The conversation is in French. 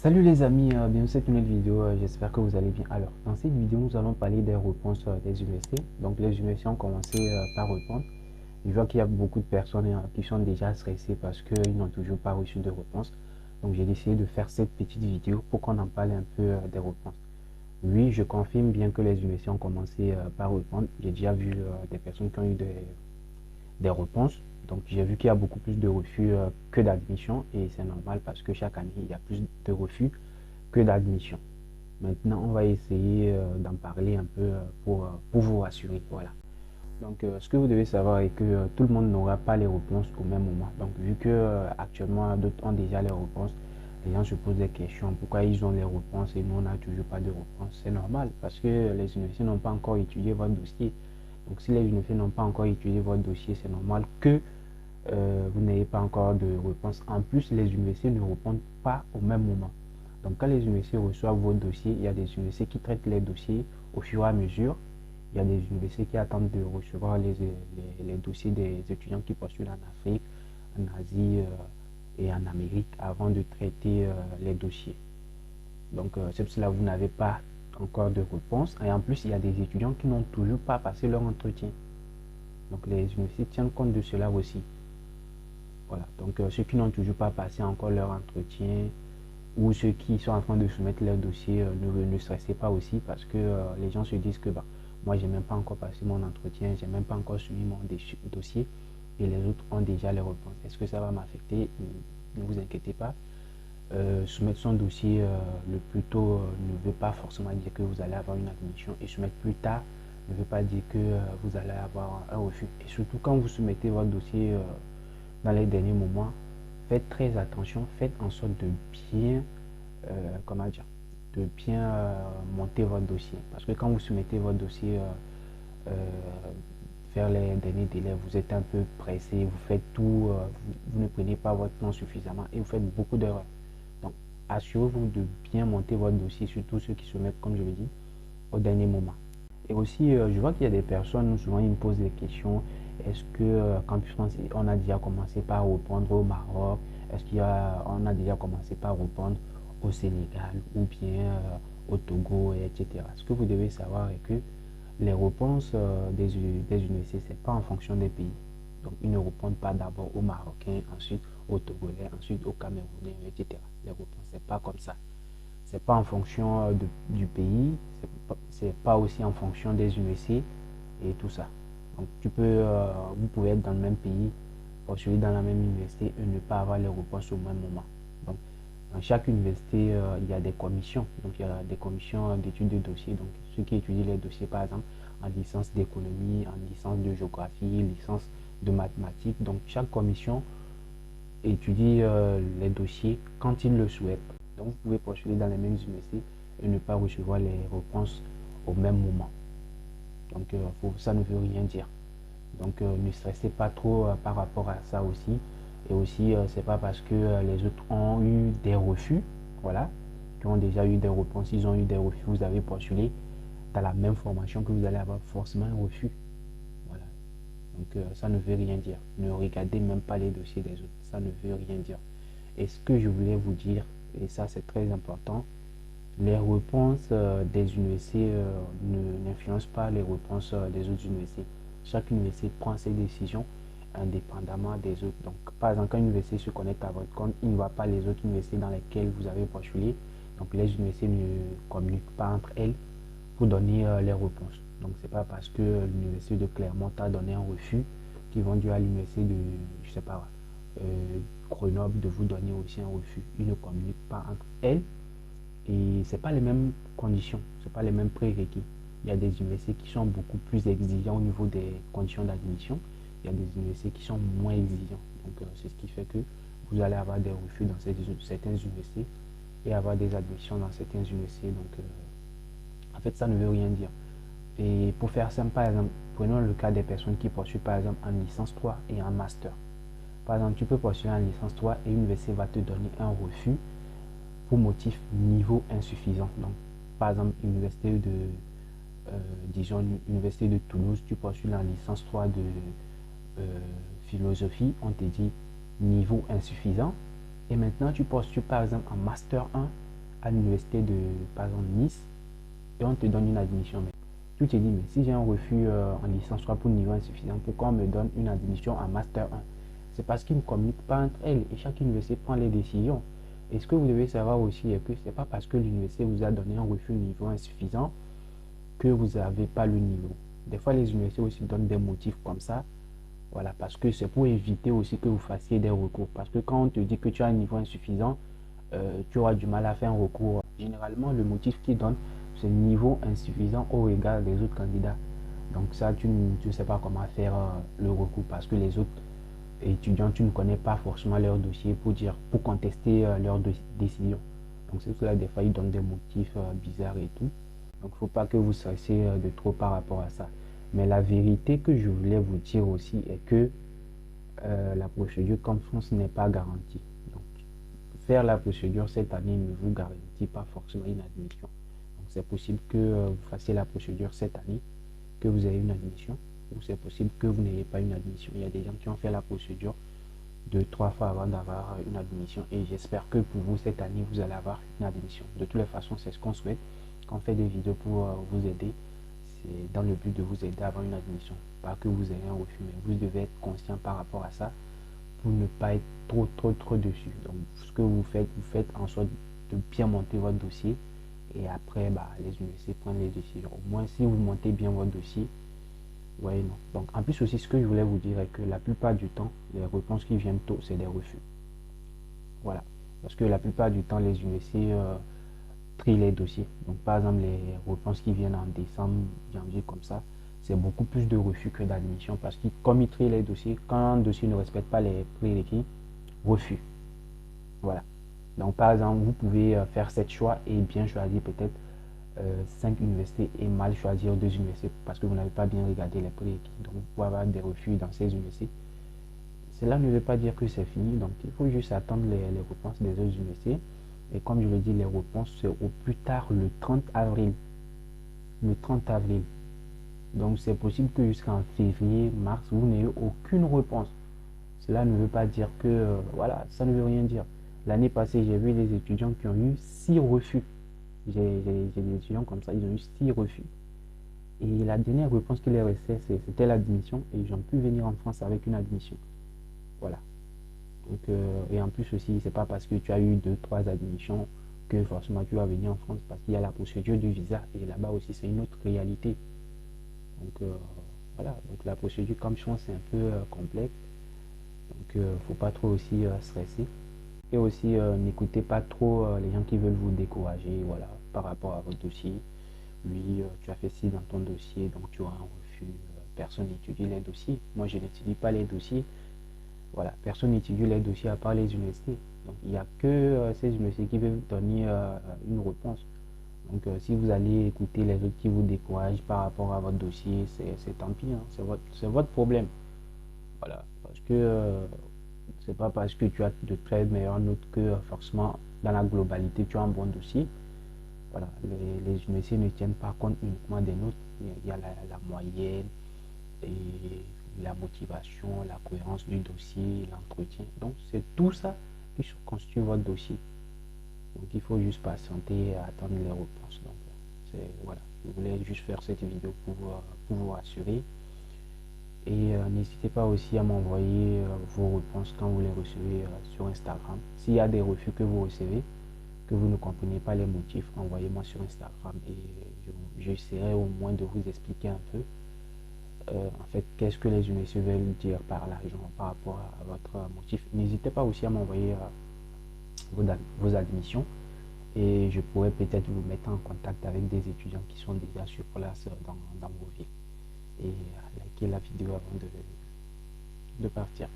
Salut les amis, bienvenue sur cette nouvelle vidéo, j'espère que vous allez bien. Alors, dans cette vidéo, nous allons parler des réponses des universités. Donc, les universités ont commencé par répondre. Je vois qu'il y a beaucoup de personnes qui sont déjà stressées parce qu'ils n'ont toujours pas reçu de réponse. Donc, j'ai décidé de faire cette petite vidéo pour qu'on en parle un peu des réponses. Oui, je confirme bien que les universités ont commencé par répondre. J'ai déjà vu des personnes qui ont eu des réponses. Donc, j'ai vu qu'il y a beaucoup plus de refus que d'admission et c'est normal parce que chaque année, il y a plus de refus que d'admission. Maintenant, on va essayer d'en parler un peu pour vous rassurer. Voilà. Donc, ce que vous devez savoir est que tout le monde n'aura pas les réponses au même moment. Donc, vu que actuellement d'autres ont déjà les réponses, les gens se posent des questions. Pourquoi ils ont les réponses et nous, on n'a toujours pas de réponse? C'est normal parce que les universités n'ont pas encore étudié votre dossier. Donc, si les universités n'ont pas encore étudié votre dossier, c'est normal que vous n'avez pas encore de réponse. En plus, les universités ne répondent pas au même moment. Donc, quand les universités reçoivent vos dossiers, il y a des universités qui traitent les dossiers au fur et à mesure. Il y a des universités qui attendent de recevoir les dossiers des étudiants qui postulent en Afrique, en Asie et en Amérique avant de traiter les dossiers. Donc, c'est pour cela que vous n'avez pas encore de réponse. Et en plus, il y a des étudiants qui n'ont toujours pas passé leur entretien. Donc, les universités tiennent compte de cela aussi. Voilà. Donc, ceux qui n'ont toujours pas passé encore leur entretien ou ceux qui sont en train de soumettre leur dossier, ne stressez pas aussi parce que les gens se disent que bah, moi, j'ai même pas encore passé mon entretien, j'ai même pas encore soumis mon dossier et les autres ont déjà les réponses. Est-ce que ça va m'affecter? Ne vous inquiétez pas. Soumettre son dossier le plus tôt ne veut pas forcément dire que vous allez avoir une admission et soumettre plus tard ne veut pas dire que vous allez avoir un refus. Et surtout quand vous soumettez votre dossier dans les derniers moments, faites très attention, faites en sorte de bien, comment dire, de bien monter votre dossier. Parce que quand vous soumettez votre dossier vers les derniers délais, vous êtes un peu pressé, vous faites tout, vous ne prenez pas votre temps suffisamment et vous faites beaucoup d'erreurs. Donc, assurez-vous de bien monter votre dossier, surtout ceux qui se mettent, comme je le dis, au dernier moment. Et aussi, je vois qu'il y a des personnes, souvent ils me posent des questions. Est-ce que Campus France, on a déjà commencé par répondre au Maroc? Est-ce qu'on a déjà commencé par répondre au Sénégal ou bien au Togo, etc. Ce que vous devez savoir est que les réponses des universités, ce n'est pas en fonction des pays. Donc, ils ne répondent pas d'abord aux Marocains, ensuite aux Togolais, ensuite aux Camerounais, etc. Les réponses, ce n'est pas comme ça. C'est pas en fonction du pays, c'est pas aussi en fonction des universités et tout ça. Donc vous pouvez être dans le même pays, postuler dans la même université et ne pas avoir les réponses au même moment. Donc dans chaque université, il y a des commissions. Donc il y a des commissions d'études de dossiers. Donc ceux qui étudient les dossiers, par exemple, en licence d'économie, en licence de géographie, licence de mathématiques. Donc chaque commission étudie les dossiers quand ils le souhaitent. Donc, vous pouvez postuler dans les mêmes universités et ne pas recevoir les réponses au même moment. Donc, ça ne veut rien dire. Donc, ne stressez pas trop par rapport à ça aussi. Et aussi, c'est pas parce que les autres ont eu des refus, voilà, qui ont déjà eu des réponses, ils ont eu des refus, vous avez postulé dans la même formation que vous allez avoir forcément un refus. Voilà. Donc, ça ne veut rien dire. Ne regardez même pas les dossiers des autres. Ça ne veut rien dire. Et ce que je voulais vous dire, et ça c'est très important, les réponses des universités n'influencent pas les réponses des autres universités. Chaque université prend ses décisions indépendamment des autres. Donc, par exemple, quand une université se connecte à votre compte, il ne va pas les autres universités dans lesquelles vous avez postulé. Donc, les universités ne communiquent pas entre elles pour donner les réponses. Donc, c'est pas parce que l'université de Clermont a donné un refus qu'ils vont dire à l'université de, je sais pas, Grenoble de vous donner aussi un refus. Ils ne communiquent pas entre elles et c'est pas les mêmes conditions, c'est pas les mêmes prérequis. Il y a des universités qui sont beaucoup plus exigeants au niveau des conditions d'admission. Il y a des universités qui sont moins exigeants. Donc, c'est ce qui fait que vous allez avoir des refus dans certaines universités et avoir des admissions dans certaines universités. Donc, en fait, ça ne veut rien dire. Et pour faire simple, par exemple, prenons le cas des personnes qui poursuivent par exemple en licence 3 et en master. Par exemple, tu peux postuler en licence 3 et l'université va te donner un refus pour motif niveau insuffisant. Donc, par exemple, disons, l'université de Toulouse, tu postules en licence 3 de philosophie, on te dit niveau insuffisant. Et maintenant, tu postules par exemple en master 1 à l'université de, par exemple, Nice, et on te donne une admission. Mais tu te dis, mais si j'ai un refus en licence 3 pour niveau insuffisant, pourquoi on me donne une admission en Master 1? C'est parce qu'ils ne communiquent pas entre elles et chaque université prend les décisions. Et ce que vous devez savoir aussi est que ce n'est pas parce que l'université vous a donné un refus niveau insuffisant que vous n'avez pas le niveau. Des fois, les universités aussi donnent des motifs comme ça. Voilà, parce que c'est pour éviter aussi que vous fassiez des recours. Parce que quand on te dit que tu as un niveau insuffisant, tu auras du mal à faire un recours. Généralement, le motif qu'ils donnent, c'est niveau insuffisant au regard des autres candidats. Donc ça, tu ne sais pas comment faire le recours parce que les autres étudiants, tu ne connais pas forcément leur dossier pour contester leur décision. Donc c'est cela, des fois, ils donnent des motifs bizarres et tout. Donc il ne faut pas que vous stressez de trop par rapport à ça. Mais la vérité que je voulais vous dire aussi est que la procédure comme France n'est pas garantie. Donc faire la procédure cette année ne vous garantit pas forcément une admission. Donc c'est possible que vous fassiez la procédure cette année, que vous ayez une admission, ou c'est possible que vous n'ayez pas une admission. Il y a des gens qui ont fait la procédure 2, 3 fois avant d'avoir une admission et j'espère que pour vous cette année vous allez avoir une admission. De toutes les façons, c'est ce qu'on souhaite quand on fait des vidéos pour vous aider. C'est dans le but de vous aider à avoir une admission, pas que vous ayez un refus, mais vous devez être conscient par rapport à ça pour ne pas être trop dessus. Donc ce que vous faites en sorte de bien monter votre dossier et après les universités prennent les décisions. Au moins si vous montez bien votre dossier, ouais, non. Donc en plus aussi, ce que je voulais vous dire est que la plupart du temps, les réponses qui viennent tôt, c'est des refus. Voilà. Parce que la plupart du temps, les universités trient les dossiers. Donc par exemple, les réponses qui viennent en décembre, janvier comme ça, c'est beaucoup plus de refus que d'admission parce que comme ils trient les dossiers, quand un dossier ne respecte pas les prérequis, refus. Voilà. Donc par exemple, vous pouvez faire 7 choix et bien choisir peut-être 5 universités et mal choisir 2 universités parce que vous n'avez pas bien regardé les prérequis. Donc vous pouvez avoir des refus dans ces universités. Cela ne veut pas dire que c'est fini, donc il faut juste attendre les réponses des autres universités. Et comme je le dis, les réponses c'est au plus tard le 30 avril. Le 30 avril. Donc c'est possible que jusqu'en février, mars, vous n'ayez aucune réponse. Cela ne veut pas dire que, voilà, ça ne veut rien dire. L'année passée, j'ai vu des étudiants qui ont eu 6 refus. J'ai des étudiants comme ça, ils ont eu 6 refus. Et la dernière réponse qui les restait, c'était l'admission. Et ils ont pu venir en France avec une admission. Voilà. Donc, et en plus aussi, c'est pas parce que tu as eu 2, 3 admissions que forcément tu vas venir en France parce qu'il y a la procédure du visa. Et là-bas aussi, c'est une autre réalité. Donc, voilà. Donc, la procédure, comme je pense, c'est un peu complexe. Donc, faut pas trop aussi stresser. Et aussi, n'écoutez pas trop les gens qui veulent vous décourager, voilà, par rapport à votre dossier. Oui, tu as fait ci dans ton dossier, donc tu auras un refus. Personne n'étudie les dossiers. Moi, je n'étudie pas les dossiers. Voilà, personne n'étudie les dossiers à part les universités. Donc, il n'y a que ces universités qui peuvent donner une réponse. Donc, si vous allez écouter les autres qui vous découragent par rapport à votre dossier, c'est tant pis, hein, c'est votre problème. Voilà, parce que c'est pas parce que tu as de très meilleures notes que forcément dans la globalité tu as un bon dossier. Voilà, les universités ne tiennent pas compte uniquement des notes. Il y a la moyenne et la motivation, la cohérence du dossier, l'entretien. Donc c'est tout ça qui constitue votre dossier. Donc il faut juste patienter et attendre les réponses. Donc voilà, je voulais juste faire cette vidéo pour vous rassurer. Et n'hésitez pas aussi à m'envoyer vos réponses quand vous les recevez sur Instagram. S'il y a des refus que vous recevez, que vous ne comprenez pas les motifs, envoyez-moi sur Instagram et j'essaierai au moins de vous expliquer un peu en fait qu'est-ce que les universités veulent dire par l'argent par rapport à votre motif. N'hésitez pas aussi à m'envoyer vos admissions et je pourrais peut-être vous mettre en contact avec des étudiants qui sont déjà sur place dans vos villes. Et likez la vidéo avant de partir.